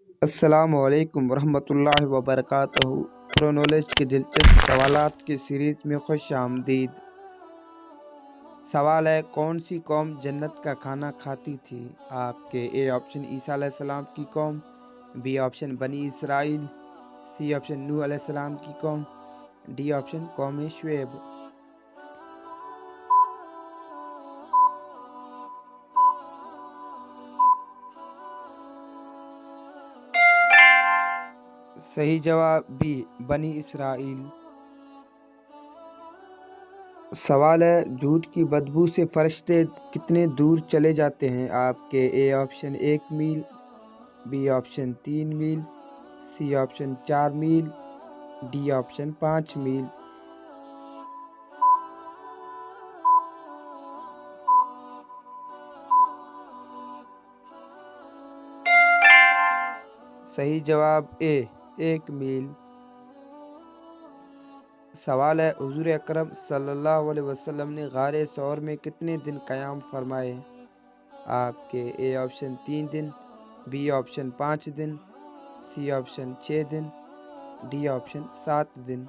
السلام علیکم ورحمۃ اللہ وبرکاتہ۔ پرو نالج کے دلچسپ سوالات کی سیریز میں خوش آمدید۔ سوال ہے، کون سی قوم جنت کا کھانا کھاتی تھی؟ آپ کے اے آپشن عیسیٰ علیہ السلام کی قوم، بی آپشن بنی اسرائیل، سی آپشن نوح علیہ السلام کی قوم، ڈی آپشن قوم شعیب۔ صحیح جواب بی، بنی اسرائیل۔ سوال ہے، دودھ کی بدبو سے فرشتے کتنے دور چلے جاتے ہیں؟ آپ کے A option 1 mile, B option 3 mile, C option 4 mile, D option 5 mile. صحیح جواب اے، 1 میل۔ سوال ہے، حضور اکرم صلی اللہ علیہ وسلم نے غار ثور میں کتنے دن قیام فرمائے؟ آپ کے اے آپشن 3 دن، بی آپشن 5 دن، سی آپشن 6 دن، ڈی آپشن 7 دن۔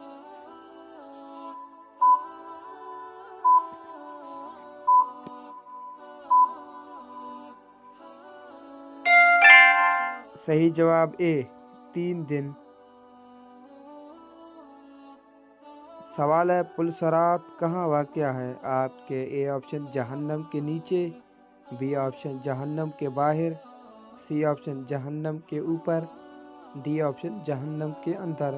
صحیح جواب اے، 3 دن۔ سوال ہے، پل صراط کہاں واقع ہے؟ آپ کے اے آپشن جہنم کے نیچے، بی آپشن جہنم کے باہر، سی آپشن جہنم کے اوپر، ڈی آپشن جہنم کے اندر۔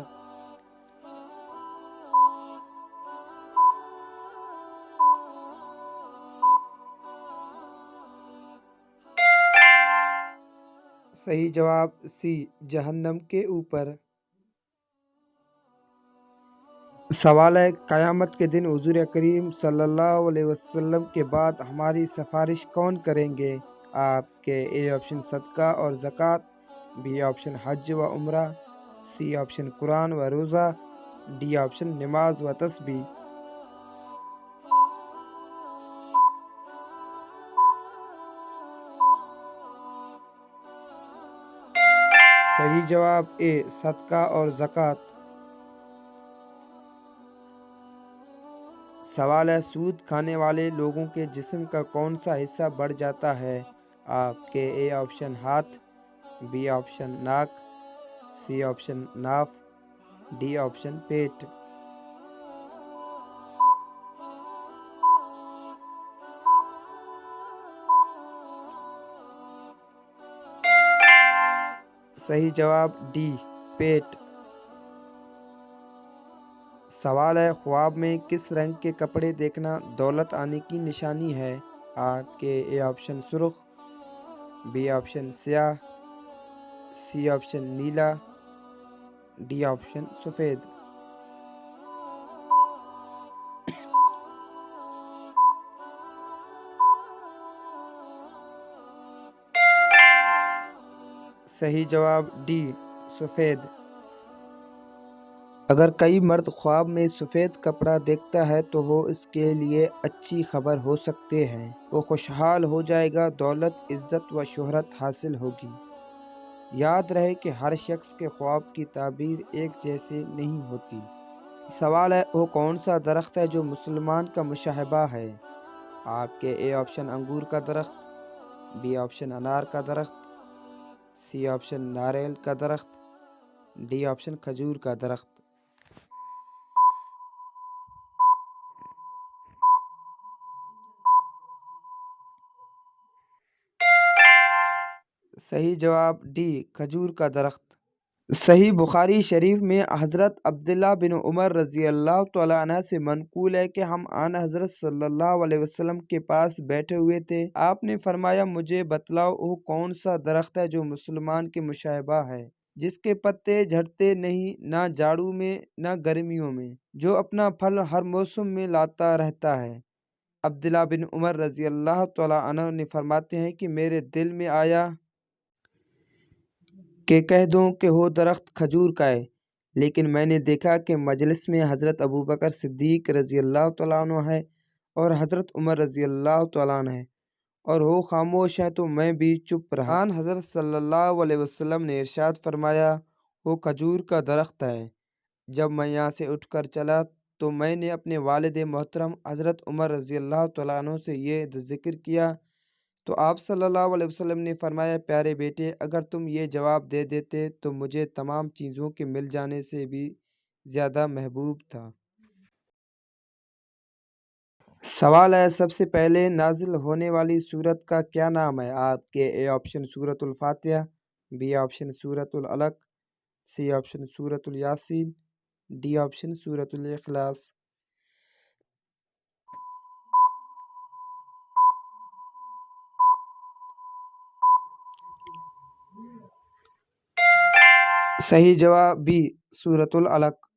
صحیح جواب سی، جہنم کے اوپر۔ سوال ہے، قیامت کے دن حضور کریم صلی اللہ علیہ وسلم کے بعد ہماری سفارش کون کریں گے؟ آپ کے اے آپشن صدقہ اور زکوٰۃ، بی آپشن حج و عمرہ، سی آپشن قرآن و روزہ، ڈی آپشن نماز و تسبیح۔ صحیح جواب اے، صدقہ اور زکوٰۃ۔ سوال ہے، سود کھانے والے لوگوں کے جسم کا کون سا حصہ بڑھ جاتا ہے؟ آپ کے اے آپشن ہاتھ، بی آپشن ناک، سی آپشن ناف، ڈی آپشن پیٹ۔ صحیح جواب ڈی، پیٹ۔ سوال ہے، خواب میں کس رنگ کے کپڑے دیکھنا دولت آنے کی نشانی ہے؟ آپ کے اے آپشن سرخ، بی آپشن سیاہ، سی آپشن نیلا، ڈی آپشن سفید۔ صحیح جواب ڈی، سفید۔ اگر کوئی مرد خواب میں سفید کپڑا دیکھتا ہے تو وہ اس کے لیے اچھی خبر ہو سکتے ہیں، وہ خوشحال ہو جائے گا، دولت، عزت و شہرت حاصل ہوگی۔ یاد رہے کہ ہر شخص کے خواب کی تعبیر ایک جیسے نہیں ہوتی۔ سوال ہے، وہ کون سا درخت ہے جو مسلمان کا مشابہ ہے؟ آپ کے اے آپشن انگور کا درخت، بی آپشن انار کا درخت، سی آپشن ناریل کا درخت، ڈی آپشن کھجور کا درخت۔ صحیح جواب ڈی، کھجور کا درخت۔ صحیح بخاری شریف میں حضرت عبداللہ بن عمر رضی اللہ تعالیٰ عنہ سے منقول ہے کہ ہم آن حضرت صلی اللہ علیہ وسلم کے پاس بیٹھے ہوئے تھے، آپ نے فرمایا، مجھے بتلاؤ وہ کون سا درخت ہے جو مسلمان کے مشابہ ہے، جس کے پتے جھڑتے نہیں، نہ جاڑوں میں نہ گرمیوں میں، جو اپنا پھل ہر موسم میں لاتا رہتا ہے۔ عبداللہ بن عمر رضی اللہ تعالیٰ عنہ نے فرماتے ہیں کہ میرے دل میں آیا کہ کہہ دوں کہ وہ درخت کھجور کا ہے، لیکن میں نے دیکھا کہ مجلس میں حضرت ابوبکر صدیق رضی اللہ تعالیٰ عنہ ہے اور حضرت عمر رضی اللہ تعالیٰ عنہ ہے، اور وہ خاموش ہیں تو میں بھی چپ رہا۔ آن حضرت صلی اللہ علیہ وسلم نے ارشاد فرمایا، وہ کھجور کا درخت ہے۔ جب میں یہاں سے اٹھ کر چلا تو میں نے اپنے والد محترم حضرت عمر رضی اللہ تعالیٰ عنہ سے یہ ذکر کیا تو آپ صلی اللہ علیہ وسلم نے فرمایا، پیارے بیٹے، اگر تم یہ جواب دے دیتے تو مجھے تمام چیزوں کے مل جانے سے بھی زیادہ محبوب تھا۔ سوال ہے، سب سے پہلے نازل ہونے والی سورت کا کیا نام ہے؟ آپ کے اے آپشن سورت الفاتحہ، بی آپشن سورت العلق، سی آپشن سورت الیاسین، ڈی آپشن سورت الاخلاص۔ صحیح جواب بی، سورت العلق۔